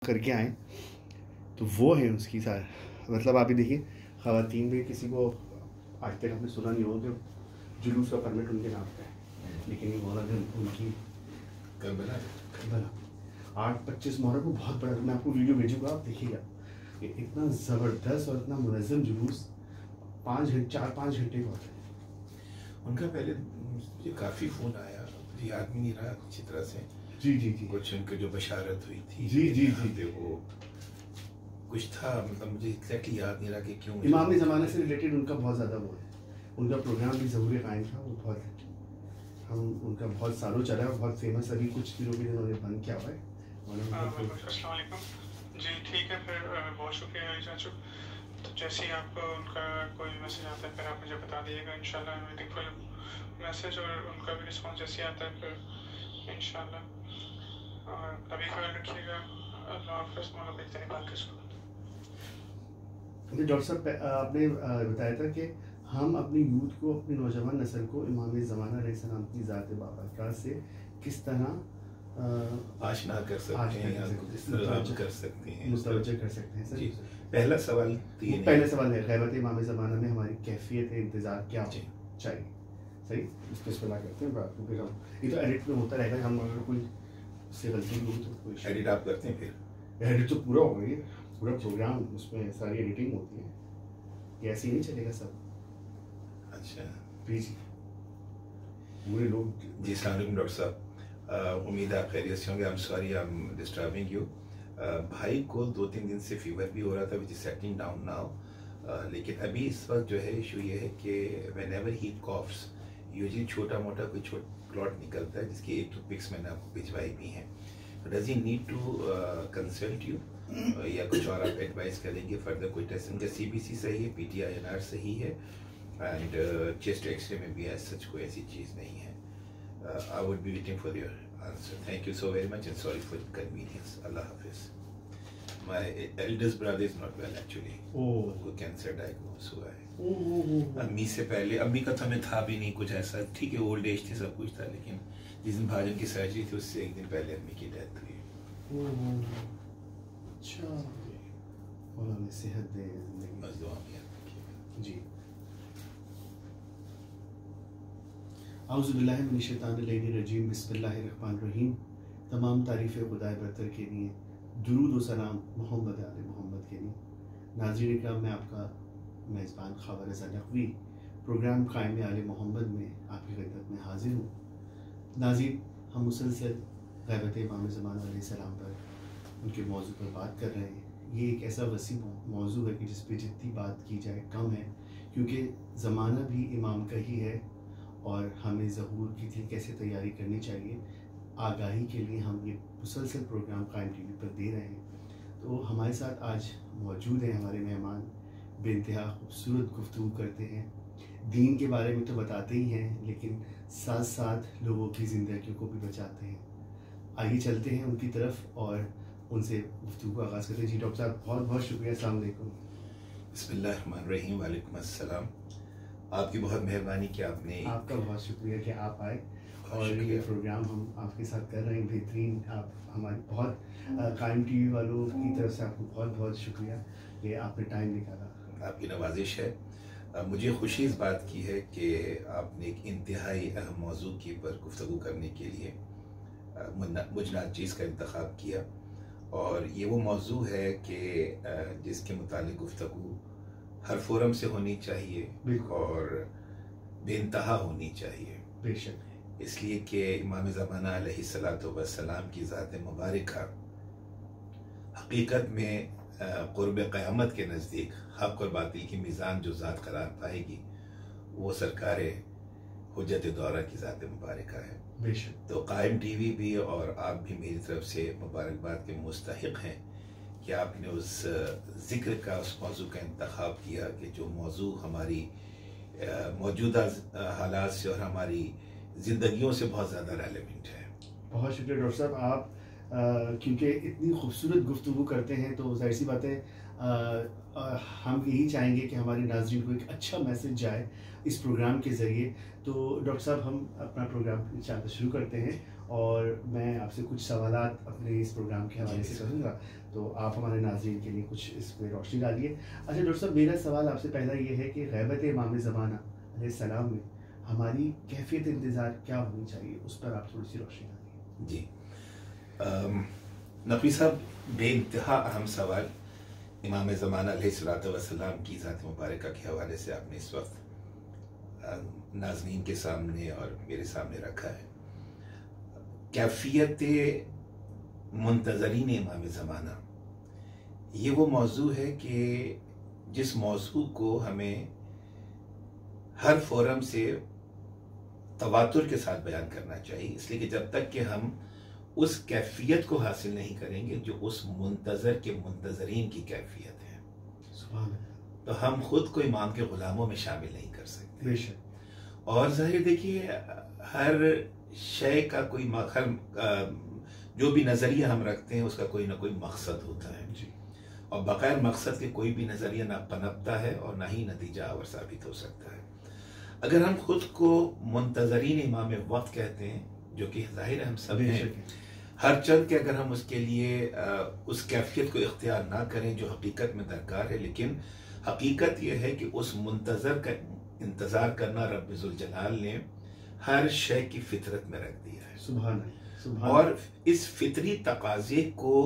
کر کے آئیں تو وہ ہے اس کی سارا مطلب آپ ہی دیکھیے خواتین میں کسی کو آج تک ہم نے سنا نہیں ہوگا کہ جلوس کا پرمٹ ان کے نام پہ ہے، لیکن یہ عورت ان کی کربلا 8-25 محرم کو بہت بڑا، میں آپ کو ویڈیو بھیجوں گا، آپ دیکھیے گا کہ اتنا زبردست اور اتنا منظم جلوس 4-5 گھنٹے کا ہوتا ہے ان کا۔ پہلے مجھے کافی فون آیا، مجھے یاد بھی نہیں رہا اچھی طرح سے، جی جی جی کچھ ان کی جو بشارت ہوئی تھی، جی جی جی وہ کچھ تھا، مطلب مجھے ایگزیکٹلی یاد نہیں رہا کہ کیوں۔ امام زمانے سے ریلیٹڈ ان کا بہت زیادہ وہ ہے، ان کا پروگرام بھی ضروری قائم تھا، وہ بہت ان کا بہت سالوں چلا ہے، بہت فیمس، ابھی کچھ دنوں کے انہوں نے بند کیا ہوا ہے۔ السلام علیکم جی، ٹھیک ہے، پھر بہت شکریہ علی چاچو، تو جیسے ہی آپ کو ان کا کوئی میسج آتا ہے پھر آپ مجھے بتا دیجیے گا، انشاءاللہ I'm waiting for میسج، اور ان کا بھی رسپانس جیسے آتا ہے پھر انشاءاللہ، اور ابھی خیال رکھیے گا، اللہ حافظ، مولا بہترین بات کر سکوں۔ ڈاکٹر صاحب آپ نے بتایا تھا کہ ہم اپنی یوتھ کو، اپنی نوجوان نسل کو امام زمانہ علیہ السلام کی ذات بابرکات سے کس طرح آشنا کر سکتے ہیں، کر سکتے ہیں، متوجہ کر سکتے ہیں۔ جی، پہلا سوال پہلا سوال ہے غیبت امام زمانہ میں ہماری کیفیت انتظار کیا چاہیے؟ صحیح، اس پہ سوال کرتے ہیں بات کو، پھر ہم یہ تو ایڈٹ میں ہوتا رہے گا، ہم اگر کوئی اس سے غلطی بھی ہو تو کوئی ایڈٹ آپ کرتے ہیں؟ پھر ایڈٹ تو پورا ہو گئی، پورا پروگرام اس میں ساری ایڈیٹنگ ہوتی ہے، یہ ایسے ہی نہیں چلے گا سب۔ اچھا پلیز پورے لوگ۔ جی، السلام علیکم ڈاکٹر صاحب، امید ہے آپ خیریت سے ہوں گے۔ Sorry disturbing you. بھائی کو 2-3 دن سے فیور بھی ہو رہا تھا، وچ از سیٹنگ ڈاؤن ناؤ، لیکن ابھی اس وقت جو ہے ایشو یہ ہے کہ وین ایور ہی کافس، یوزلی چھوٹا موٹا کوئی کلاٹ نکلتا ہے، جس کی 1-2 پکس میں نے آپ کو بھجوائی بھی ہیں۔ Does he need to consult you, یا کچھ اور آپ ایڈوائز کریں گے فردر کوئی ٹیسٹ؟ ان کا سی بی سی صحیح ہے، P T I N R صحیح ہے، اینڈ چیسٹ ایکس رے میں بھی ایز سچ کوئی ایسی چیز نہیں ہے۔ I would be waiting for your answer. Thank you so very much and sorry for inconvenience. اللہ حافظ۔ My eldest brother is not well actually, ان کو کینسر ڈائگنوز ہوا ہے۔ امی سے پہلے، امی کا تو ہمیں تھا بھی نہیں کچھ ایسا، ٹھیک ہے اولڈ ایج تھی، سب کچھ تھا، لیکن جس دن بھاجن کی سرجری تھی اس سے 1 دن پہلے امی کی ڈیتھ ہوئی۔ اچھا، اللہ نے صحت دے، زندگی بس دعا میں یاد رکھیے گا۔ جی۔ اعوذ باللہ من الشیطان الرجیم، بسم اللہ الرحمن الرحیم۔ تمام تعریف خدائے برتر کے لیے، درود و سلام محمد آل محمد کے لیے۔ ناظرین اکرام، میں آپ کا میزبان خاور رضا نقوی پروگرام قائم آل محمد میں آپ کی خدمت میں حاضر ہوں۔ ناظرین، ہم مسلسل غیبت امام زمانہ علیہ السلام پر، ان کے موضوع پر بات کر رہے ہیں۔ یہ ایک ایسا وسیع موضوع ہے کہ جس پہ جتنی بات کی جائے کم ہے، کیونکہ زمانہ بھی امام کا ہی ہے، اور ہمیں ظہور کی کیسے تیاری کرنی چاہیے، آگاہی کے لیے ہم یہ مسلسل پروگرام قائم ٹی وی پر دے رہے ہیں۔ تو ہمارے ساتھ آج موجود ہیں ہمارے مہمان، بے انتہا خوبصورت گفتگو کرتے ہیں، دین کے بارے میں تو بتاتے ہی ہیں، لیکن ساتھ ساتھ لوگوں کی زندگیوں کو بھی بچاتے ہیں۔ آئیے چلتے ہیں ان کی طرف اور ان سے گفتگو کا آغاز کرتے ہیں۔ جی ڈاکٹر صاحب، بہت بہت شکریہ، السلام علیکم۔ بسم اللہ الرحمن الرحیم، وعلیکم السلام۔ آپ کی بہت مہربانی کہ آپ نے، آپ کا بہت شکریہ کہ آپ آئے، اور یہ پروگرام ہم آپ کے ساتھ کر رہے ہیں بہترین۔ آپ ہماری بہت قائم ٹی وی والوں کی طرف سے آپ کو بہت بہت شکریہ کہ آپ نے ٹائم نکالا۔ آپ کی نوازش ہے۔ مجھے خوشی اس بات کی ہے کہ آپ نے ایک انتہائی اہم موضوع کی پر گفتگو کرنے کے لیے مجھ ناچیز کا انتخاب کیا، اور یہ وہ موضوع ہے کہ جس کے متعلق گفتگو ہر فورم سے ہونی چاہیے اور بے انتہا ہونی چاہیے، بے شک، اس لیے کہ امام زمانہ علیہ السلام کی ذات مبارکہ حقیقت میں قرب قیامت کے نزدیک حق اور باطل کی میزان جو ذات قرار پائے گی، وہ سرکار حجت دورہ کی ذات مبارکہ ہے۔ بے شک۔ تو قائم ٹی وی بھی اور آپ بھی میری طرف سے مبارکباد کے مستحق ہیں کہ آپ نے اس ذکر کا، اس موضوع کا انتخاب کیا کہ جو موضوع ہماری موجودہ حالات سے اور ہماری زندگیوں سے بہت زیادہ ریلیونٹ ہے۔ بہت شکریہ ڈاکٹر صاحب۔ آپ کیونکہ اتنی خوبصورت گفتگو کرتے ہیں تو ظاہر سی بات ہے ہم یہی چاہیں گے کہ ہمارے ناظرین کو ایک اچھا میسج جائے اس پروگرام کے ذریعے۔ تو ڈاکٹر صاحب، ہم اپنا پروگرام انشاءاللہ شروع کرتے ہیں، اور میں آپ سے کچھ سوالات اپنے اس پروگرام کے حوالے سے کروں گا، تو آپ ہمارے ناظرین کے لیے کچھ اس پہ روشنی ڈالیے. اچھا ڈاکٹر صاحب، میرا سوال آپ سے پہلا یہ ہے کہ غیبت امام زمانہ علیہ السلام میں ہماری کیفیت انتظار کیا ہونی چاہیے، اس پر آپ تھوڑی سی روشنی ڈالیے. جی نقوی صاحب، بے انتہا اہم سوال امام زمانہ علیہ الصلوۃ والسلام کی ذات مبارکہ کے حوالے سے آپ نے اس وقت ناظرین کے سامنے اور میرے سامنے رکھا ہے. کیفیت منتظرین امام زمانہ، یہ وہ موضوع ہے کہ جس موضوع کو ہمیں ہر فورم سے تواتر کے ساتھ بیان کرنا چاہیے، اس لیے کہ جب تک کہ ہم اس کیفیت کو حاصل نہیں کریں گے جو اس منتظر کے منتظرین کی کیفیت ہے، سبحان اللہ، تو ہم خود کو امام کے غلاموں میں شامل نہیں کر سکتے. بے شک. اور ظاہر دیکھیے، ہر شے کا کوئی جو بھی نظریہ ہم رکھتے ہیں اس کا کوئی نہ کوئی مقصد ہوتا ہے، جی. اور بغیر مقصد کے کوئی بھی نظریہ نہ پنپتا ہے اور نہ ہی نتیجہ آور ثابت ہو سکتا ہے. اگر ہم خود کو منتظرین امام وقت کہتے ہیں، جو کہ ظاہر ہم سب ہیں، ہر چند کہ اگر ہم اس کے لیے اس کیفیت کو اختیار نہ کریں جو حقیقت میں درکار ہے، لیکن حقیقت یہ ہے کہ اس منتظر کا انتظار کرنا رب ذوالجلال نے ہر شے کی فطرت میں رکھ دیا ہے. سبحان اللہ. اور اس فطری تقاضے کو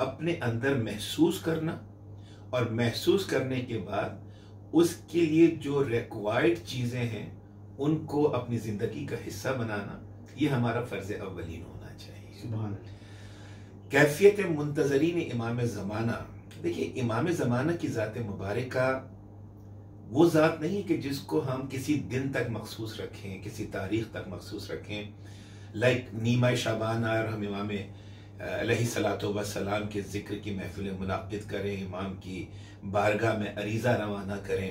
اپنے اندر محسوس کرنا، اور محسوس کرنے کے بعد اس کے لیے جو ریکوائرڈ چیزیں ہیں ان کو اپنی زندگی کا حصہ بنانا، یہ ہمارا فرض اولین ہونا چاہیے. سبحان اللہ. کیفیت منتظرین امام زمانہ، دیکھیے امام زمانہ کی ذات مبارکہ وہ ذات نہیں کہ جس کو ہم کسی دن تک مخصوص رکھیں، کسی تاریخ تک مخصوص رکھیں. لائک نیمہ شعبان اور ہم امام علیہ الصلوۃ والسلام کے ذکر کی محفلیں منعقد کریں، امام کی بارگاہ میں عریضہ روانہ کریں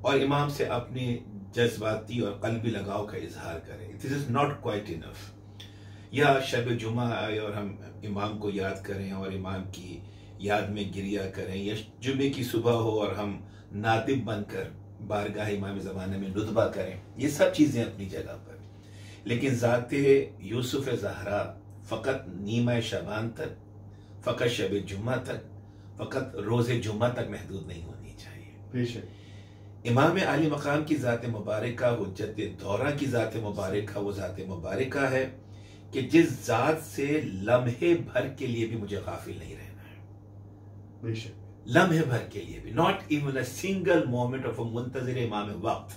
اور امام سے اپنے جذباتی اور قلبی لگاؤ کا اظہار کریں. This is not quite enough. یا شب جمعہ آئے اور ہم امام کو یاد کریں اور امام کی یاد میں گریہ کریں، یا جمعے کی صبح ہو اور ہم نادب بن کر بارگاہ امام زمانہ میں ندبہ کریں. یہ سب چیزیں اپنی جگہ پر، لیکن ذات یوسف زہرا فقط نیمہ شعبان تک، فقط شب جمعہ تک، فقط روز جمعہ تک محدود نہیں ہونی چاہیے. بے شک. امام عالی مقام کی ذات مبارکہ، حجت دورہ کی ذات مبارکہ، وہ ذات مبارکہ ہے کہ جس ذات سے لمحے بھر کے لیے بھی مجھے غافل نہیں رہنا ہے. بے شک. لمحے بھر کے لیے بھی، not even a single moment of a منتظر امام وقت،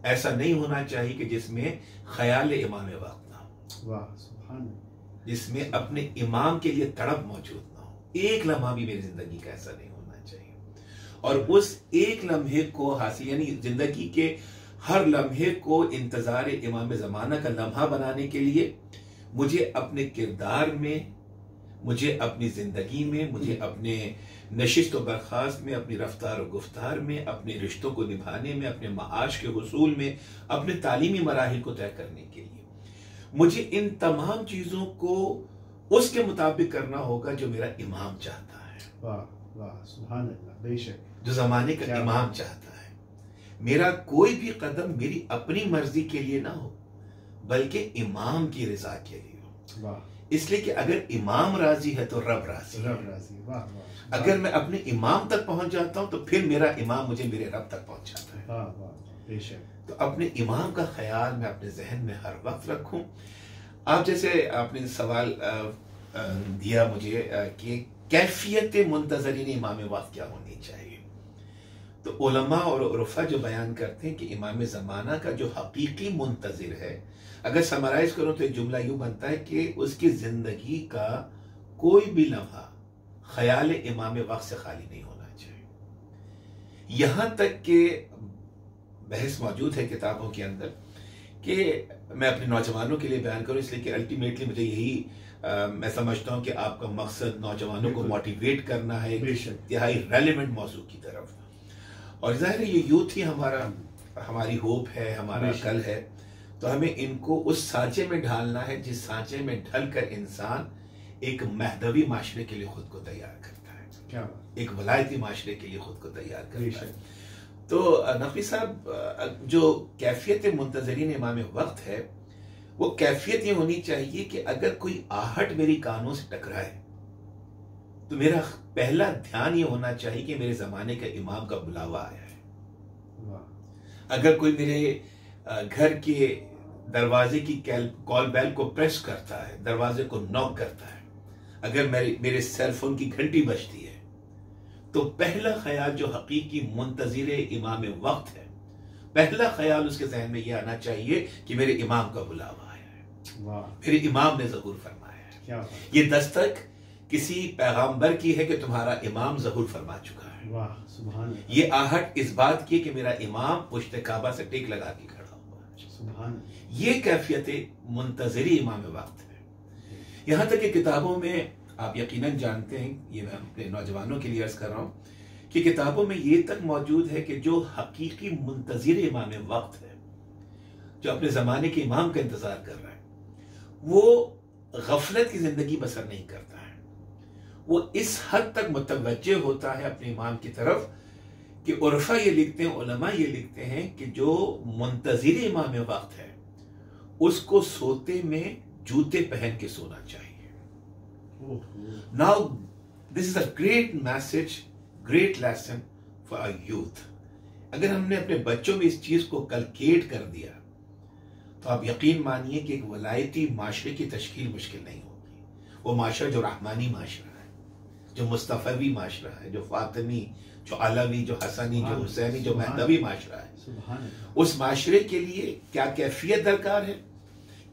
ایسا نہیں ہونا چاہیے کہ جس میں خیال امام وقت نہ ہو. واہ سبحان اللہ. جس میں اپنے امام کے لیے تڑپ موجود نہ ہو. ایک لمحہ بھی میری زندگی کا ایسا نہیں ہونا چاہیے. اور اس ایک لمحے کو حاصل، یعنی زندگی کے ہر لمحے کو انتظار امام زمانہ کا لمحہ بنانے کے لیے مجھے اپنے کردار میں، مجھے اپنی زندگی میں، مجھے اپنے نشست و برخاست میں، اپنی رفتار و گفتار میں، اپنے رشتوں کو نبھانے میں، اپنے معاش کے حصول میں، اپنے تعلیمی مراحل کو طے کرنے کے لیے مجھے ان تمام چیزوں کو اس کے مطابق کرنا ہوگا جو میرا امام چاہتا ہے. واہ واہ سبحان اللہ. بے شک. جو زمانے کا امام چاہتا ہے. میرا کوئی بھی قدم میری اپنی مرضی کے لیے نہ ہو بلکہ امام کی رضا کے لیے ہو. واہ. اس لیے کہ اگر امام راضی ہے تو رب راضی ہے. رب راضی. واہ واہ. اگر میں اپنے امام تک پہنچ جاتا ہوں تو پھر میرا امام مجھے میرے رب تک پہنچاتا ہے. واہ واہ. بے شک. تو اپنے امام کا خیال میں اپنے ذہن میں ہر وقت رکھوں. آپ جیسے آپ نے سوال دیا مجھے کہ کیفیت منتظرین امام وقت کیا ہونی چاہیے، تو علماء اور عرفاء جو بیان کرتے ہیں کہ امام زمانہ کا جو حقیقی منتظر ہے، اگر سمرائز کروں تو ایک جملہ یوں بنتا ہے کہ اس کی زندگی کا کوئی بھی لمحہ خیال امام وقت سے خالی نہیں ہونا چاہیے. یہاں تک کہ بحث موجود ہے کتابوں کے اندر کہ میں اپنے نوجوانوں کے لیے بیان کروں، اس لیے کہ الٹیمیٹلی مجھے یہی میں سمجھتا ہوں کہ آپ کا مقصد نوجوانوں کو موٹیویٹ کرنا ہے انتہائی ریلیونٹ موضوع کی طرف. اور ظاہر ہے یہ یوتھ ہی ہماری ہوپ ہے، ہمارا کل ہے، تو ہمیں ان کو اس سانچے میں ڈھالنا ہے جس سانچے میں ڈھل کر انسان ایک مہدوی معاشرے کے لیے خود کو تیار کرتا ہے. کیا بات. ایک ولایتی معاشرے کے لیے خود کو تیار کرتا ہے. تو نقوی صاحب، جو کیفیت منتظرین امام وقت ہے وہ کیفیت یہ ہونی چاہیے کہ اگر کوئی آہٹ میری کانوں سے ٹکرائے تو میرا پہلا دھیان یہ ہونا چاہیے کہ میرے زمانے کا امام کا بلاوا آیا ہے. اگر کوئی میرے گھر کے دروازے کی کال بیل کو پریس کرتا ہے، دروازے کو نوک کرتا ہے، اگر میرے سیل فون کی گھنٹی بجتی ہے، تو پہلا خیال جو حقیقی منتظر امام وقت ہے، پہلا خیال اس کے ذہن میں یہ آنا چاہیے کہ میرے امام کا بلاوا آیا ہے، میرے امام نے ظہور فرمایا ہے. یہ دستک کسی پیغامبر کی ہے کہ تمہارا امام ظہور فرما چکا ہے. یہ آہٹ اس بات کی کہ میرا امام پشت کعبہ سے ٹیک لگا کے کھڑا ہوا ہے. یہ کیفیت منتظری امام وقت ہے. یہاں تک کہ کتابوں میں آپ یقیناً جانتے ہیں، یہ میں اپنے نوجوانوں کے لیے عرض کر رہا ہوں کہ کتابوں میں یہ تک موجود ہے کہ جو حقیقی منتظر امام وقت ہے، جو اپنے زمانے کے امام کا انتظار کر رہا ہے، وہ غفلت کی زندگی بسر نہیں کرتا ہے. وہ اس حد تک متوجہ ہوتا ہے اپنے امام کی طرف کہ عرفا یہ لکھتے ہیں، علماء یہ لکھتے ہیں کہ جو منتظر امام وقت ہے اس کو سوتے میں جوتے پہن کے سونا چاہیے. Now this is a great message, great lesson for our youth. اگر ہم نے اپنے بچوں میں اس چیز کو کلکیٹ کر دیا تو آپ یقین مانیے کہ ایک ولایتی معاشرے کی تشکیل مشکل نہیں ہوگی. وہ معاشرہ جو رحمانی معاشرہ ہے، جو مصطفی معاشرہ ہے، جو فاطمی، جو علوی، جو حسنی، جو حسینی، جو مہدوی معاشرہ ہے، اس معاشرے کے لیے کیا کیفیت درکار ہے،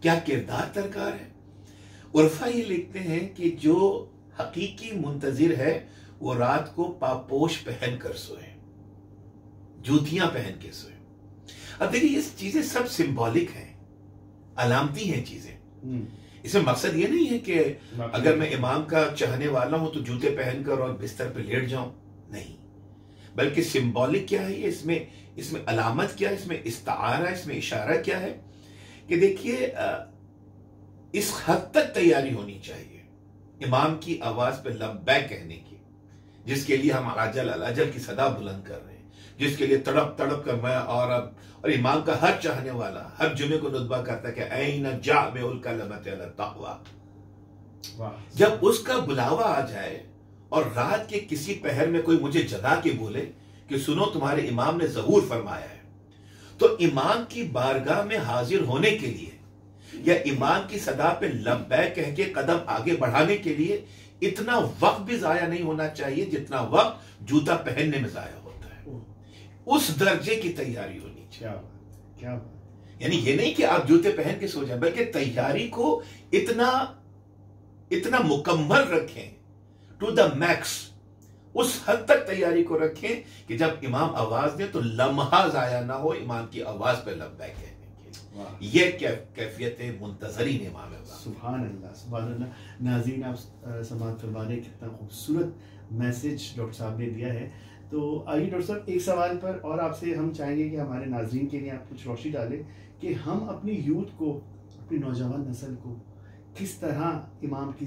کیا کردار درکار ہے. عرفا یہ لکھتے ہیں کہ جو حقیقی منتظر ہے وہ رات کو پاپوش پہن کر سوئے، جوتیاں پہن کے سوئے. اب دیکھیے یہ چیزیں سب سمبولک ہیں، علامتی ہیں چیزیں. اس میں مقصد یہ نہیں ہے کہ اگر میں امام کا چاہنے والا ہوں تو جوتے پہن کر اور بستر پہ لیٹ جاؤں، نہیں، بلکہ سمبولک کیا ہے، اس میں علامت کیا ہے، اس میں استعارہ، اس میں اشارہ کیا ہے کہ دیکھیے اس حد تک تیاری ہونی چاہیے امام کی آواز پہ لبیک کہنے کی، جس کے لیے ہم الاجل کی صدا بلند کر رہے ہیں، جس کے لیے تڑپ تڑپ کر میں اور امام کا ہر چاہنے والا ہر جمعے کو ندبہ کرتا ہے کہ این جامع الکلمۃ علی التقوی. جب اس کا بلاوا آ جائے اور رات کے کسی پہر میں کوئی مجھے جگا کے بولے کہ سنو تمہارے امام نے ظہور فرمایا ہے، تو امام کی بارگاہ میں حاضر ہونے کے لیے یا امام کی صدا پہ لبیک کہہ کے قدم آگے بڑھانے کے لیے اتنا وقت بھی ضائع نہیں ہونا چاہیے جتنا وقت جوتا پہننے میں ضائع ہوتا ہے. اس درجے کی تیاری ہونی چاہیے. یعنی یہ نہیں کہ آپ جوتے پہن کے سو جائیں، بلکہ تیاری کو اتنا مکمل رکھیں، ٹو دا میکس، اس حد تک تیاری کو رکھیں کہ جب امام آواز دیں تو لمحہ ضائع نہ ہو امام کی آواز پہ لبیک کہنے کی. یہ کیفیت منتظرین امام وقت. سبحان اللہ، سبحان اللہ. ناظرین آپ سماعت فرما رہے ہیں، کتنا خوبصورت میسج ڈاکٹر صاحب نے دیا ہے. تو آئیے ڈاکٹر صاحب ایک سوال پر اور آپ سے ہم چاہیں گے کہ ہمارے ناظرین کے لیے آپ کچھ روشنی ڈالیں کہ ہم اپنی یوتھ کو، اپنی نوجوان نسل کو کس طرح امام کی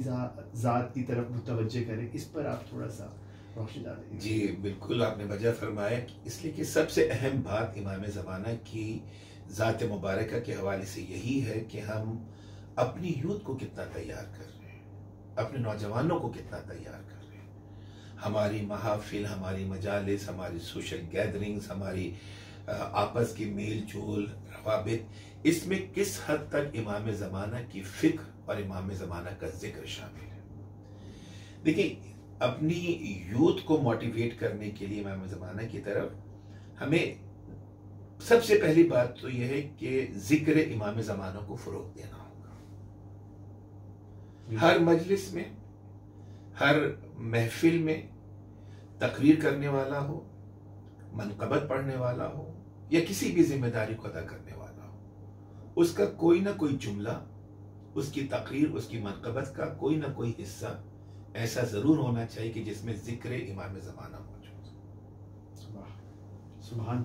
ذات کی طرف متوجہ کریں. اس پر آپ تھوڑا سا روشنی ڈالیں. جی بالکل، آپ نے وجہ فرمایا، اس لیے کہ سب سے اہم بات امام زمانہ کی ذات مبارکہ کے حوالے سے یہی ہے کہ ہم اپنی یوتھ کو کتنا تیار کر رہے ہیں، اپنے نوجوانوں کو کتنا تیار کر رہے ہیں. ہماری محافل، ہماری مجالس، ہماری سوشل گیدرنگز، ہماری آپس کی میل جول، روابط، اس میں کس حد تک امام زمانہ کی فکر اور امام زمانہ کا ذکر شامل ہے. دیکھیں، اپنی یوتھ کو موٹیویٹ کرنے کے لیے امام زمانہ کی طرف ہمیں سب سے پہلی بات تو یہ ہے کہ ذکر امام زمانہ کو فروغ دینا ہوگا. ہر مجلس میں، ہر محفل میں تقریر کرنے والا ہو، منقبت پڑھنے والا ہو یا کسی بھی ذمہ داری کو ادا کرنے والا ہو، اس کا کوئی نہ کوئی جملہ، اس کی تقریر، اس کی منقبت کا کوئی نہ کوئی حصہ ایسا ضرور ہونا چاہیے کہ جس میں ذکر امام زمانہ موجود ہو. سبحان.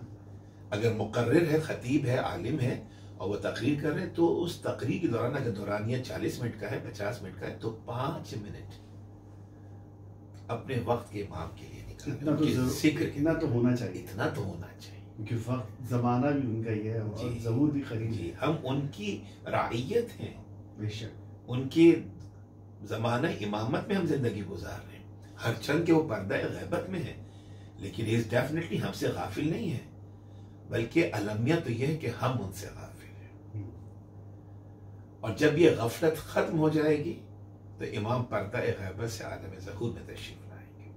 اگر مقرر ہے، خطیب ہے، عالم ہے اور وہ تقریر کر رہے ہیں تو اس تقریر کے دوران اگر دورانیہ 40 منٹ کا ہے، 50 منٹ کا ہے، تو 5 منٹ اپنے وقت کے امام کے لیے نکالیں. ذکر اتنا تو ہونا چاہیے. اتنا تو ہونا چاہیے. کیونکہ وقت زمانہ بھی ان کا ہی ہے اور ظہور بھی قریب ہے. ہم ان کی رعیت ہیں، بے شک ان کے زمانہ امامت میں ہم زندگی گزار رہے ہیں، ہر چند کے وہ پردہ غیبت میں ہے، لیکن یہ ڈیفینیٹلی ہم سے غافل نہیں ہے، بلکہ المیہ تو یہ ہے کہ ہم ان سے غافل ہیں. اور جب یہ غفلت ختم ہو جائے گی تو امام پردہ غیبت سے عالم ظہور میں تشریف لائیں گے.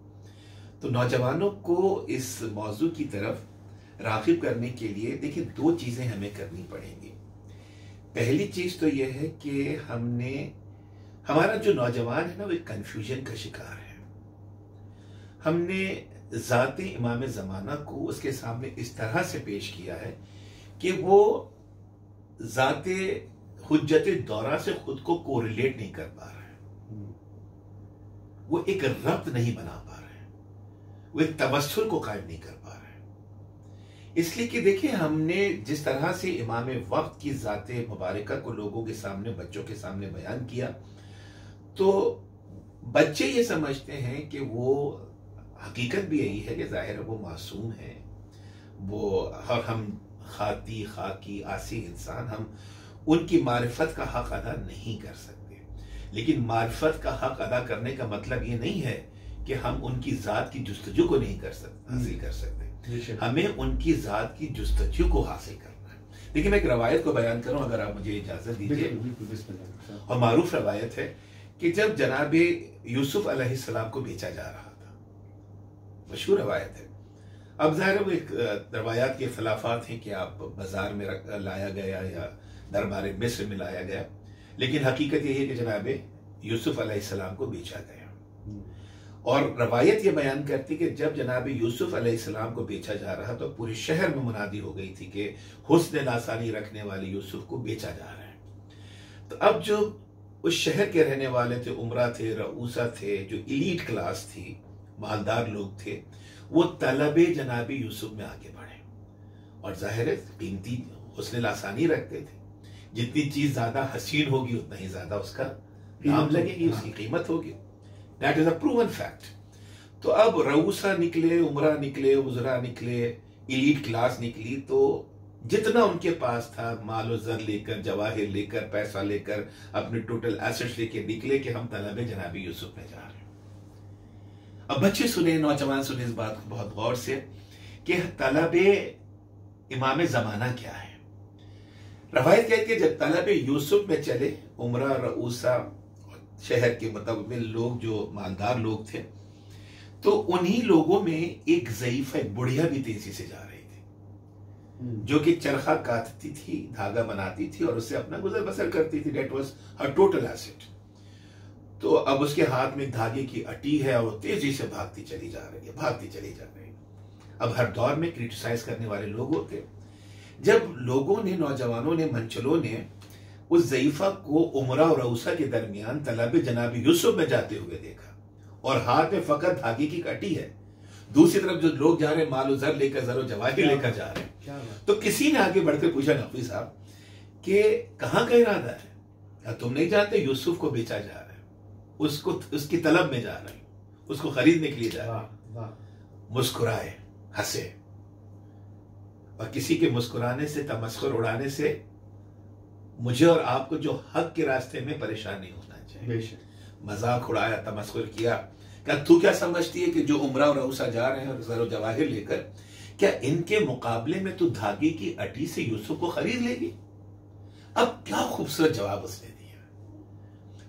تو نوجوانوں کو اس موضوع کی طرف راغب کرنے کے لیے دیکھیں 2 چیزیں ہمیں کرنی پڑیں گی. پہلی چیز تو یہ ہے کہ ہمارا جو نوجوان ہے نا وہ ایک کنفیوژن کا شکار ہے. ہم نے ذات امام زمانہ کو اس کے سامنے اس طرح سے پیش کیا ہے کہ وہ ذات حجت دورہ سے خود کو کوریلیٹ نہیں کر پا رہے ہیں، وہ ایک ربط نہیں بنا پا رہے ہیں، وہ ایک توسل کو قائم نہیں کر پا رہے ہیں. اس لیے کہ دیکھیں ہم نے جس طرح سے امام وقت کی ذات مبارکہ کو لوگوں کے سامنے، بچوں کے سامنے بیان کیا، تو بچے یہ سمجھتے ہیں کہ وہ حقیقت بھی یہی ہے کہ ظاہر وہ معصوم ہے، اور ہم خاکی آسی انسان، ہم ان کی معرفت کا حق ادا نہیں کر سکتے. لیکن معرفت کا حق ادا کرنے کا مطلب یہ نہیں ہے کہ ہم ان کی ذات کی جستجو کو نہیں حاصل کر سکتے. ہمیں ان کی ذات کی جستجو کو حاصل کرنا ہے. دیکھیں میں ایک روایت کو بیان کروں اگر آپ مجھے اجازت دیجیے. اور معروف روایت ہے کہ جب جناب یوسف علیہ السلام کو بیچا جا رہا تھا، مشہور روایت ہے. اب ظاہر وہ ایک روایات کے اختلافات ہیں کہ آپ بازار میں لایا گیا یا دربار مصر میں لایا گیا، لیکن حقیقت یہ ہے کہ جناب یوسف علیہ السلام کو بیچا گیا. اور روایت یہ بیان کرتی کہ جب جناب یوسف علیہ السلام کو بیچا جا رہا تو پورے شہر میں منادی ہو گئی تھی کہ حسن لاسانی رکھنے والے یوسف کو بیچا جا رہا ہے. تو اب جو اس شہر کے رہنے والے تھے، عمرہ تھے، رؤوسہ تھے، جو ایلیٹ کلاس تھی، مالدار لوگ تھے، وہ طلب جناب یوسف میں آگے بڑھے اور ظاہر قیمتی حسن لاسانی رکھتے تھے. جتنی چیز زیادہ حسین ہوگی اتنا ہی زیادہ اس کا دام لگے گی، اس کی قیمت ہوگی. That is a proven fact. تو اب رؤوسہ نکلے، عمرہ نکلے، وزراء نکلے، ایلیٹ کلاس نکلی، تو جتنا ان کے پاس تھا مال و زر لے کر، جواہر لے کر، پیسہ لے کر، اپنے ٹوٹل ایسٹس لے کے نکلے کہ ہم طلب جناب یوسف میں جا رہے ہیں. اب بچے سنیں، نوجوان سنیں اس بات کو بہت غور سے کہ طلب امام زمانہ کیا ہے. روایت کہتی ہے کہ جب طلب یوسف میں چلے، عمرہ، رؤوسہ، شہر کے متعمل لوگ جو مالدار لوگ تھے، تو انہی لوگوں میں ایک ضعیفہ، ایک بڑھیا بھی تیزی سے جا رہی تھی، جو کہ چرخہ کاٹتی تھی، دھاگا بناتی تھی اور اس سے اپنا گزر بسر کرتی تھی. That was her total asset. تو اب اس کے ہاتھ میں دھاگے کی اٹی ہے اور وہ تیزی سے بھاگتی چلی جا رہی ہے. اب ہر دور میں کریٹیسائز کرنے والے لوگ ہوتے. جب لوگوں نے، نوجوانوں نے، منچلوں نے اس ضعیفہ کو عمرہ اور رؤوسہ کے درمیان طلب جناب یوسف میں جاتے ہوئے دیکھا اور ہاتھ میں فقط دھاگے کی کٹی ہے، دوسری طرف جو لوگ جا رہے ہیں مال و زر لے کر، زر و جواہر لے کر جا رہے ہیں، تو کسی نے آگے بڑھ کر پوچھا نقوی صاحب کہ کہاں کا ارادہ ہے؟ کیا تم نہیں جانتے یوسف کو بیچا جا رہا ہے، اس کی طلب میں جا رہے ہیں، اس کو خریدنے کے لیے جا رہے ہیں. مسکرائے، ہنسے، اور کسی کے مسکرانے سے، تمسخر اڑانے سے مجھے اور آپ کو جو حق کے راستے میں پریشان نہیں ہونا چاہیے. مذاق اڑایا، تمسخر کیا. تو کیا سمجھتی ہے کہ جو عمرہ اور رؤوسہ جا رہے ہیں اور زر و جواہر لے کر، کیا ان کے مقابلے میں تو دھاگے کی اٹی سے یوسف کو خرید لے گی؟ اب کیا خوبصورت جواب اس نے دیا.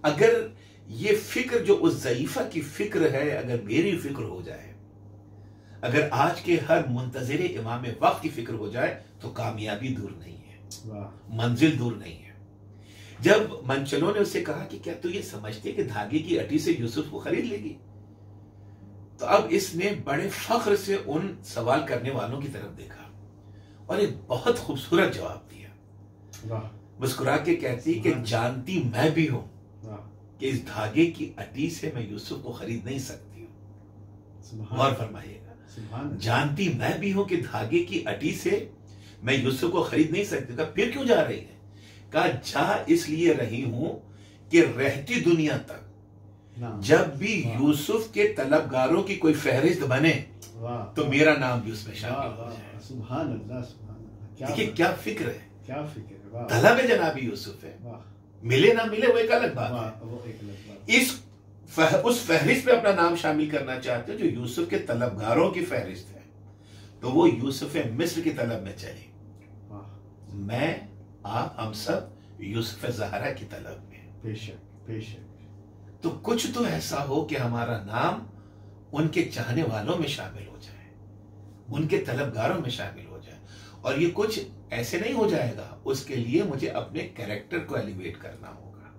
اگر یہ فکر جو اس ضعیفہ کی فکر ہے، اگر میری فکر ہو جائے، اگر آج کے ہر منتظر امام وقت کی فکر ہو جائے، تو کامیابی دور نہیں ہے، منزل دور نہیں ہے. جب منچلوں نے اسے کہا کہ کیا تو یہ سمجھتے کہ دھاگے کی اٹی سے یوسف کو خرید لے گی، تو اب اس نے بڑے فخر سے ان سوال کرنے والوں کی طرف دیکھا اور ایک بہت خوبصورت جواب دیا. مسکرا کے کہتی کہ جانتی میں بھی ہوں کہ اس دھاگے کی اٹی سے میں یوسف کو خرید نہیں سکتی ہوں. غور فرمائیے گا، جانتی میں بھی ہوں کہ دھاگے کی اٹی سے میں یوسف کو خرید نہیں سکتی. کہا پھر کیوں جا رہی ہے؟ کہا جا اس لیے رہی ہوں کہ رہتی دنیا تک جب بھی یوسف کے طلبگاروں کی کوئی فہرست بنے تو میرا نام بھی اس میں شامل ہو جائے. سبحان اللہ سبحان اللہ. دیکھیے کیا فکر ہے, کیا فکر ہے. طلب جناب یوسف ہے, ملے نہ ملے وہ ایک الگ بات ہے. اس فہرست پہ اپنا نام شامل کرنا چاہتے ہیں جو یوسف کے طلبگاروں کی فہرست ہے, تو وہ یوسف مصر کی طلب میں چلے. میں آپ ہم سب یوسف زہرا کی طلب میں. بے شک بے شک. تو کچھ تو ایسا ہو کہ ہمارا نام ان کے چاہنے والوں میں شامل ہو جائے, ان کے طلبگاروں میں شامل ہو جائے. اور یہ کچھ ایسے نہیں ہو جائے گا, اس کے لیے مجھے اپنے کریکٹر کو ایلیویٹ کرنا ہوگا,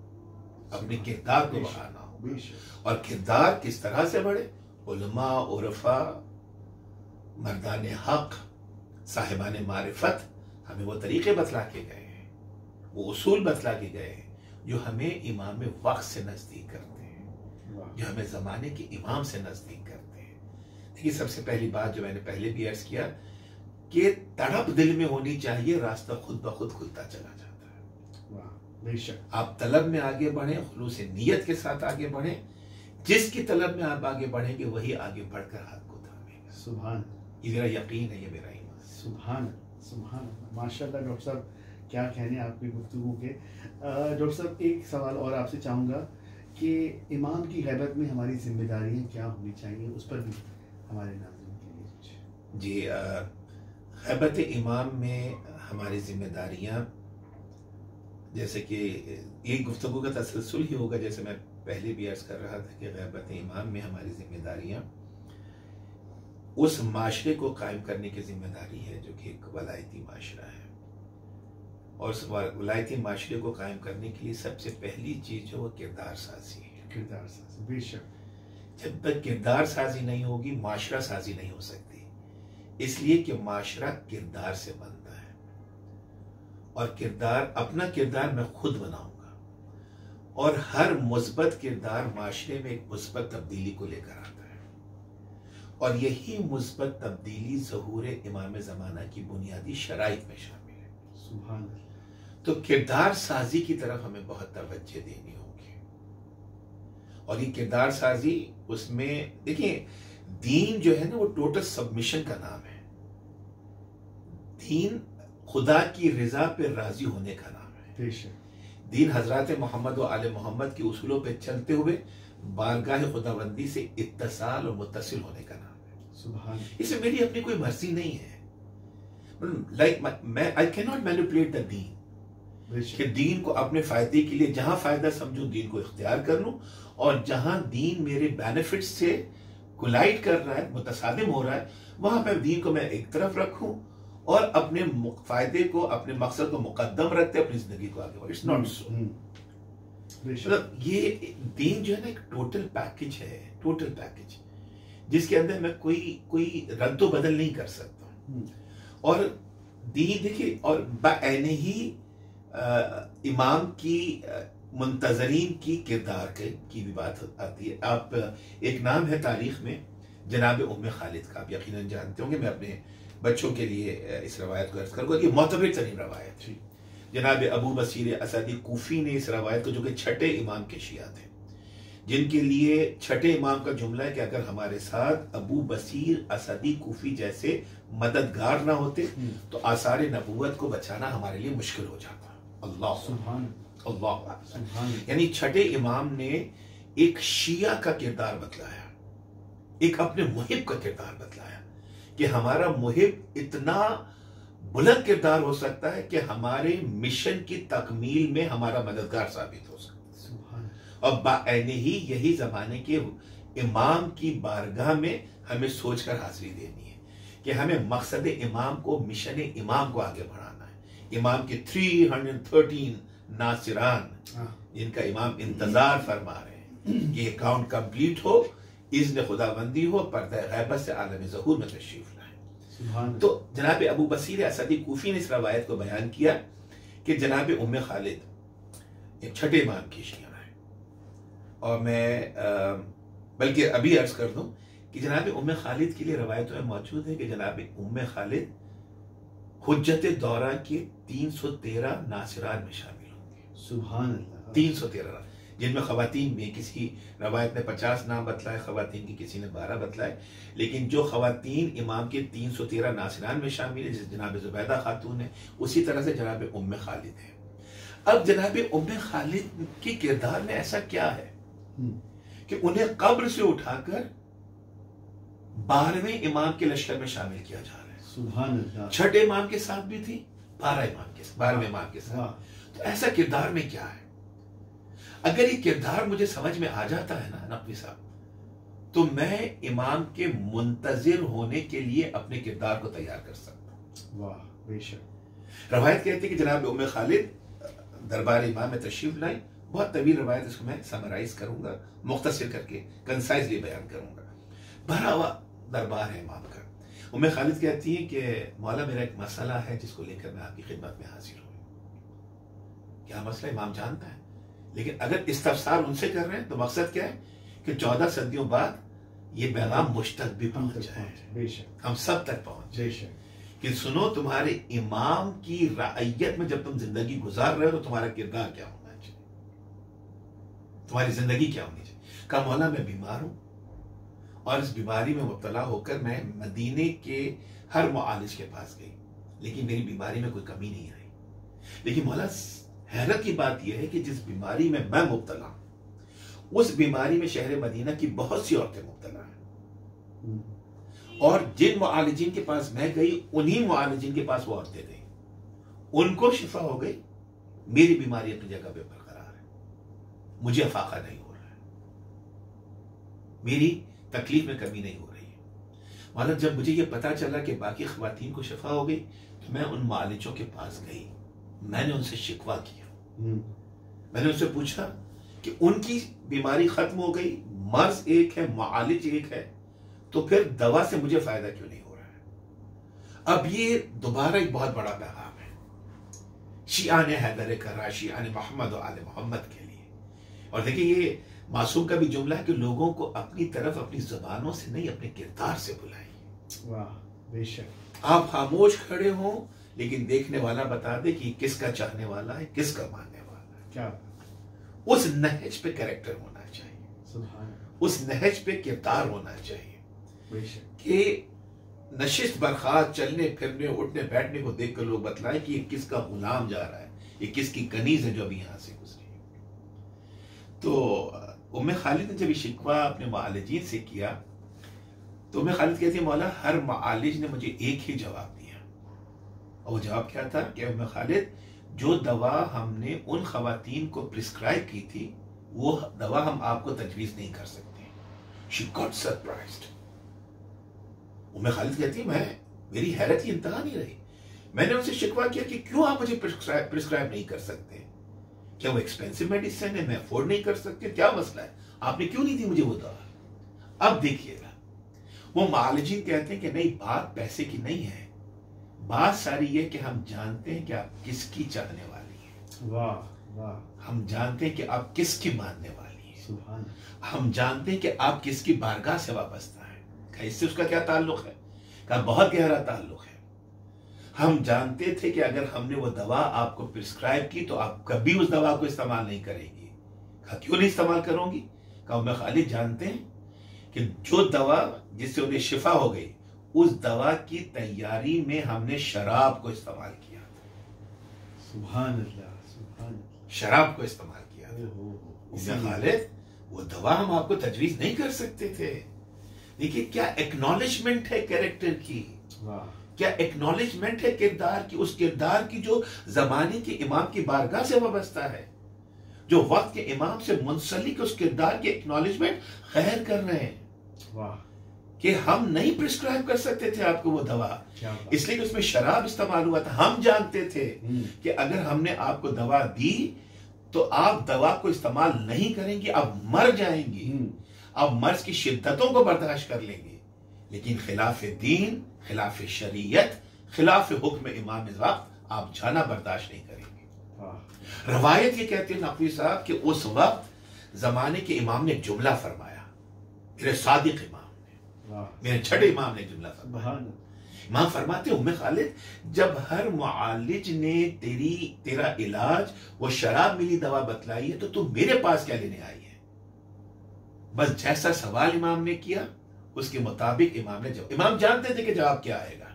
اپنے کردار کو بڑھانا ہوگا. اور کردار کس طرح سے بڑھے؟ علماء, عرفاء, مردان حق, صاحبان معرفت ہمیں وہ طریقے بتلا کے گئے ہیں, وہ اصول بتلا کے گئے ہیں جو ہمیں امام وقت سے نزدیک کرتے ہیں, جو ہمیں زمانے کے امام سے نزدیک کرتے ہیں. دیکھیے سب سے پہلی بات جو میں نے پہلے بھی عرض کیا کہ تڑپ دل میں ہونی چاہیے, راستہ خود بخود کھلتا چلا جاتا ہے. بے شک. آپ طلب میں آگے بڑھیں, خلوص نیت کے ساتھ آگے بڑھیں. جس کی طلب میں آپ آگے بڑھیں گے وہی آگے بڑھ کر ہاتھ کو تھامے گا. سبحان, یہ میرا یقین ہے, یہ میرا ایمان. سبحان سبحان. ماشاء اللہ ڈاکٹر صاحب, کیا کہنے آپ کی گفتگو کے. ڈاکٹر صاحب ایک سوال اور آپ سے چاہوں گا کہ امام کی غیبت میں ہماری ذمہ داریاں کیا ہونی چاہیے, اس پر بھی ہمارے ناظرین کے لیے کچھ. جی, غیبت امام میں ہماری ذمہ داریاں, جیسے کہ ایک گفتگو کا تسلسل ہی ہوگا, جیسے میں پہلے بھی عرض کر رہا تھا کہ غیبت امام میں ہماری ذمہ داریاں اس معاشرے کو قائم کرنے کی ذمہ داری ہے جو کہ ایک ولایتی معاشرہ ہے. اور اس ولایتی معاشرے کو قائم کرنے کے لیے سب سے پہلی چیز جو وہ کردار سازی ہے. کردار سازی, بے شک. جب تک کردار سازی نہیں ہوگی معاشرہ سازی نہیں ہو سکتی, اس لیے کہ معاشرہ کردار سے بنتا ہے, اور کردار, اپنا کردار میں خود بناؤں گا, اور ہر مثبت کردار معاشرے میں ایک مثبت تبدیلی کو لے کر آتا ہے, اور یہی مثبت تبدیلی ظہور امام زمانہ کی بنیادی شرائط میں شامل ہے. سبحان اللہ. تو کردار سازی کی طرف ہمیں بہت توجہ دینی ہوگی, اور یہ کردار سازی اس میں دیکھیں دین جو ہے نا وہ ٹوٹل سبمیشن کا نام ہے. دین خدا کی رضا پہ راضی ہونے کا نام ہے. بے شک. دین حضرات محمد و آل محمد کے اصولوں پہ چلتے ہوئے بارگاہ خداوندی سے اتصال اور متصل ہونے کا نام ہے. سبحان. اس میں میری اپنی کوئی مرضی نہیں ہے. میں I cannot manipulate the دین, کہ دین کو اپنے فائدے کے لیے جہاں فائدہ سمجھوں دین کو اختیار کر لوں, اور جہاں دین میرے بینیفٹ سے کولائڈ کر رہا ہے, متصادم ہو رہا ہے, وہاں پہ دین کو میں ایک طرف رکھوں اور اپنے فائدے کو, اپنے مقصد کو مقدم رکھتے اپنی زندگی کو آگے بڑھیں. It's not so. مطلب یہ دین جو ہے نا ایک ٹوٹل پیکج ہے, ٹوٹل پیکج جس کے اندر میں کوئی رد و بدل نہیں کر سکتا. اور دین دیکھیے, اور بعین ہی امام کی منتظرین کی کردار کی بھی بات آتی ہے. آپ ایک نام ہے تاریخ میں جناب ام خالد کا, آپ یقیناً جانتے ہوں گے. میں اپنے بچوں کے لیے اس روایت کو عرض کروں گا کہ معتبر ترین روایت ہے. جناب ابو بصیر اسدی کوفی نے اس روایت کو, جو کہ چھٹے امام کے شیعہ تھے, جن کے لیے چھٹے امام کا جملہ ہے کہ اگر ہمارے ساتھ ابو بصیر اسدی کوفی جیسے مددگار نہ ہوتے تو آثار نبوت کو بچانا ہمارے لیے مشکل ہو جاتا. اللہ سبحان اللہ. سبحان. یعنی چھٹے امام نے ایک شیعہ کا کردار بتلایا, ایک اپنے محب کا کردار بتلایا کہ ہمارا محب اتنا بلند کردار ہو سکتا ہے کہ ہمارے مشن کی تکمیل میں ہمارا مددگار ثابت ہو سکتا ہے. سبحان. اور بعین ہی یہی زمانے کے امام کی بارگاہ میں ہمیں سوچ کر حاضری دینی ہے کہ ہمیں مقصد امام کو, مشن امام کو آگے بڑھانا ہے. امام کے 313 ناصران جن کا امام انتظار فرما رہے ہیں کہ یہ کاؤنٹ کمپلیٹ ہو, اذن خداوندی ہو, پردہ غیبت سے عالم ظہور میں تشریف لائیں. تو جناب ابو بصیر اسدی کوفی نے اس روایت کو بیان کیا کہ جناب ام خالد ایک چھٹے امام کی شیعہ ہے. اور میں بلکہ ابھی عرض کر دوں کہ جناب ام خالد کے لیے روایتوں میں موجود ہے کہ جناب ام خالد حجت دورہ کے 313 ناصران میں شامل ہوں گے. سبحان اللہ. 313. جن میں خواتین میں کسی روایت نے 50 نام بتلائے خواتین کی، کسی نے 12 بتلائے، لیکن جو خواتین امام کے 313 ناصران میں شامل ہیں، جس جناب زبیدہ خاتون ہے، اسی طرح سے جناب ام خالد ہے۔ اب جناب ام خالد کے کردار میں ایسا کیا ہے کہ انہیں قبر سے اٹھا کر 12ویں امام کے لشکر میں شامل کیا جا رہا ہے۔ سبحان اللہ۔ چھٹے امام کے ساتھ بھی تھی، 12ویں امام کے ساتھ۔ تو ایسا کردار میں کیا ہے؟ اگر یہ کردار مجھے سمجھ میں آ جاتا ہے نا نقوی صاحب، تو میں امام کے منتظر ہونے کے لیے اپنے کردار کو تیار کر سکتا ہوں۔ واہ بے شک۔ روایت کہتی ہے کہ جناب ام خالد دربار امام میں تشریف لائیں، بہت طویل روایت، اس کو میں سمرائز کروں گا، مختصر کر کے کنسائزلی بیان کروں گا۔ بھرا ہوا دربار ہے امام کا۔ ام خالد کہتی ہیں کہ مولا میرا ایک مسئلہ ہے جس کو لے کر میں آپ کی خدمت میں حاضر ہوں۔ کیا مسئلہ؟ امام جانتا ہے، لیکن اگر استفسار ان سے کر رہے ہیں تو مقصد کیا ہے کہ 14 صدیوں بعد یہ پیغام مجھ تک بھی پہنچ جائے، بے شک، ہم سب تک پہنچ جائے بے شک، کہ سنو تمہارے امام کی رعیت میں جب تم زندگی گزار رہے ہو تو تمہارا کردار کیا ہونا چاہیے، تمہاری زندگی کیا ہونی چاہیے۔ کہا مولا میں بیمار ہوں اور اس بیماری میں مبتلا ہو کر میں مدینے کے ہر معالج کے پاس گئی، لیکن میری بیماری میں کوئی کمی نہیں آئی۔ لیکن مولا حیرت کی بات یہ ہے کہ جس بیماری میں مبتلا ہوں، اس بیماری میں شہر مدینہ کی بہت سی عورتیں مبتلا ہیں، اور جن معالجین کے پاس میں گئی انہی معالجین کے پاس وہ عورتیں گئی، ان کو شفا ہو گئی، میری بیماری اپنی جگہ پہ برقرار ہے، مجھے افاقہ نہیں ہو رہا ہے، میری تکلیف میں کمی نہیں ہو رہی ہے۔ مطلب جب مجھے یہ پتا چلا کہ باقی خواتین کو شفا ہو گئی تو میں ان معالجوں کے پاس گئی، میں نے ان سے شکوہ کیا، میں نے ان سے پوچھا کہ ان کی بیماری ختم ہو گئی، مرض ایک ہے، معالج ایک ہے، تو پھر دوا سے مجھے فائدہ کیوں نہیں ہو رہا ہے؟ اب یہ دوبارہ ایک بہت بڑا پیغام ہے شیعان حیدر کرا، شیعان محمد و آل محمد کے لیے۔ اور دیکھیں یہ معصوم کا بھی جملہ ہے کہ لوگوں کو اپنی طرف اپنی زبانوں سے نہیں اپنے کردار سے بلائیے۔ واہ بے شک۔ آپ خاموش کھڑے ہوں لیکن دیکھنے والا بتا دے کہ کس کا چاہنے والا ہے، کس کا ماننے والا ہے۔ کیا اس نہج پہ کریکٹر ہونا چاہیے، سبحان، اس نہج پہ کردار ہونا چاہیے بے شک، کہ نشست برخاست، چلنے پھرنے اٹھنے بیٹھنے کو دیکھ کر لوگ بتلائیں کہ یہ کس کا غلام جا رہا ہے، یہ کس کی کنیز ہے جو ابھی یہاں سے گزری۔ تو ام خالد نے جب یہ شکوہ اپنے معالجین سے کیا تو ام خالد کہتی ہے مولا ہر معالج نے مجھے ایک ہی جواب دیا، اور وہ جواب کیا تھا کہ ام خالد جو دوا ہم نے ان خواتین کو پرسکرائب کی تھی وہ دوا ہم آپ کو تجویز نہیں کر سکتے۔ She got surprised۔ ام خالد کہتی ہے میری حیرت کی انتہا نہیں رہی، میں نے ان سے شکوہ کیا کہ کیوں آپ مجھے پرسکرائب نہیں کر سکتے، کیا وہ ایکسپینسو میڈیسن ہے، میں افورڈ نہیں کر سکتے، کیا مسئلہ ہے، آپ نے کیوں نہیں دی مجھے وہ دوا؟ اب دیکھیے گا وہ معالجین کہتے ہیں کہ نہیں بات پیسے کی نہیں ہے، بات ساری یہ کہ ہم جانتے ہیں کہ آپ کس کی چاہنے والی ہیں، واہ واہ، ہم جانتے ہیں کہ آپ کس کی ماننے والی ہیں، سبحان، ہم جانتے ہیں کہ آپ کس کی بارگاہ سے وابستہ ہیں۔ کہ اس سے اس کا کیا تعلق ہے؟ کہ بہت گہرا تعلق ہے۔ ہم جانتے تھے کہ اگر ہم نے وہ دوا آپ کو پرسکرائب کی تو آپ کبھی اس دوا کو استعمال نہیں کریں گی۔ کہا کیوں نہیں استعمال کروں گی؟ کہا میں خالد جانتے ہیں کہ جو دوا جس سے انہیں شفا ہو گئی اس دوا کی تیاری میں ہم نے شراب کو استعمال کیا، سبحان اللہ، سبحان اللہ، شراب کو استعمال کیا اوہ، خالد وہ دوا ہم آپ کو تجویز نہیں کر سکتے تھے۔ دیکھیے کیا ایکنالجمنٹ ہے کیریکٹر کی، واہ، کیا ایکنالجمنٹ ہے کردار کی، اس کردار کی جو زمانے کے امام کی بارگاہ سے وابستہ ہے، جو وقت کے امام سے منسلک اس کردار کی ایکنالجمنٹ خیر کر رہے ہیں واہ، کہ ہم نہیں پرسکرائب کر سکتے تھے آپ کو وہ دوا، کیا بات، اس لیے کہ اس میں شراب استعمال ہوا تھا۔ ہم جانتے تھے کہ اگر ہم نے آپ کو دوا دی تو آپ دوا کو استعمال نہیں کریں گی، آپ مر جائیں گی، آپ مرض کی شدتوں کو برداشت کر لیں گے، لیکن خلاف دین، خلاف شریعت، خلاف حکم امام وقت آپ جانا برداشت نہیں کریں گے۔ روایت یہ کہتے ہیں نقوی صاحب کہ اس وقت زمانے کے امام نے جملہ فرمایا، میرے صادق امام نے، میرے چھٹے امام نے جملہ فرمایا امام فرماتے ہیں ام خالد جب ہر معالج نے تیرا علاج وہ شراب ملی دوا بتلائی ہے تو میرے پاس کیا لینے آئی ہے؟ بس جیسا سوال امام نے کیا اس کے مطابق امام نے جواب، امام جانتے تھے کہ جواب کیا آئے گا،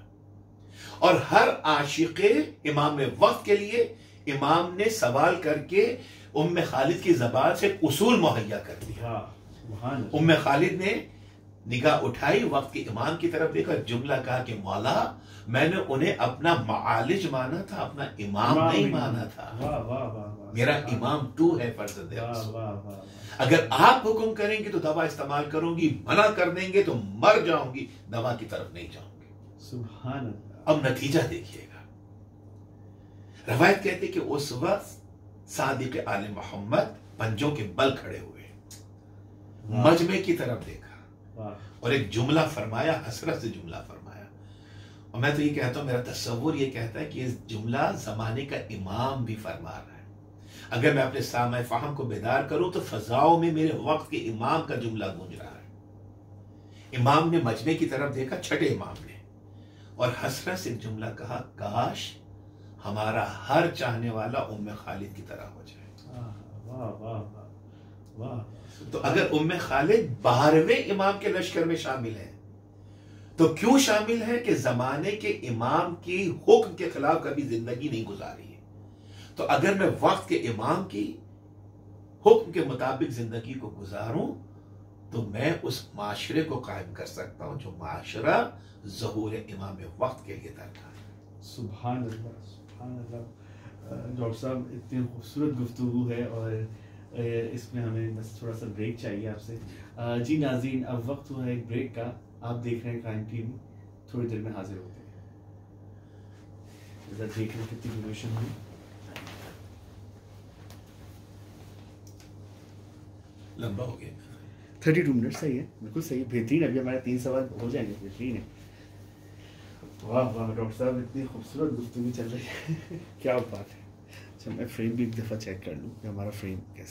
اور ہر عاشق امام وقت کے لیے امام نے سوال کر کے ام خالد کی زبان سے اصول مہیا کر دیا۔ ام خالد نے نگاہ اٹھائی، وقت کے امام کی طرف دیکھا، جملہ کہا کہ مولا میں نے انہیں اپنا معالج مانا تھا، اپنا امام نہیں مانا تھا، میرا امام تو ہے فرزند رسول، اگر آپ حکم کریں گے تو دوا استعمال کروں گی، منع کر دیں گے تو مر جاؤں گی، دوا کی طرف نہیں جاؤں گی۔ سبحان اللہ۔ اب نتیجہ دیکھیے گا، روایت کہتے کہ اس وقت صادق آل محمد پنجوں کے بل کھڑے ہوئے، مجمع کی طرف دیکھا اور ایک جملہ فرمایا، حسرت سے جملہ فرمایا، اور میں تو یہ کہتا ہوں، میرا تصور یہ کہتا ہے کہ اس جملہ زمانے کا امام بھی فرما رہا ہے۔ اگر میں اپنے سامع فہم کو بیدار کروں تو فضاؤں میں میرے وقت کے امام کا جملہ گونج رہا ہے۔ امام نے مجمع کی طرف دیکھا، چھٹے امام نے، اور حسرت سے ایک جملہ کہا، کاش ہمارا ہر چاہنے والا ام خالد کی طرح ہو جائے۔ تو اگر ام خالد 12ویں امام کے لشکر میں شامل ہے تو کیوں شامل ہے کہ زمانے کے امام کی حکم کے خلاف کبھی زندگی نہیں گزاری ہے، تو اگر میں وقت کے امام کی حکم کے مطابق زندگی کو گزاروں تو میں اس معاشرے کو قائم کر سکتا ہوں جو معاشرہ ظہور امام وقت کے لیے درکار ہے۔ سبحان اللہ، سبحان اللہ۔ ڈاکٹر صاحب اتنی خوبصورت گفتگو ہے، اور اس میں ہمیں بس تھوڑا سا بریک چاہیے آپ سے۔ جی ناظرین، اب وقت ہوا ہے ایک بریک کا، آپ دیکھ رہے ہیں قائم ٹی وی، تھوڑی دیر میں حاضر ہوتے ہیں۔ ذرا دیکھ لیں کتنی ڈیوریشن ہوئی۔ لمبا ہو گیا 32 منٹ، صحیح ہے، بالکل صحیح ہے، بہترین ہے۔ ابھی ہمارے 3 سوال ہو جائیں گے، بہترین ہے۔ واہ واہ ڈاکٹر صاحب، اتنی خوبصورت گفتگو چل رہی ہے، کیا بات ہے۔ اچھا میں فریم بھی ایک دفعہ چیک کر لوں کہ ہمارا فریم کیسا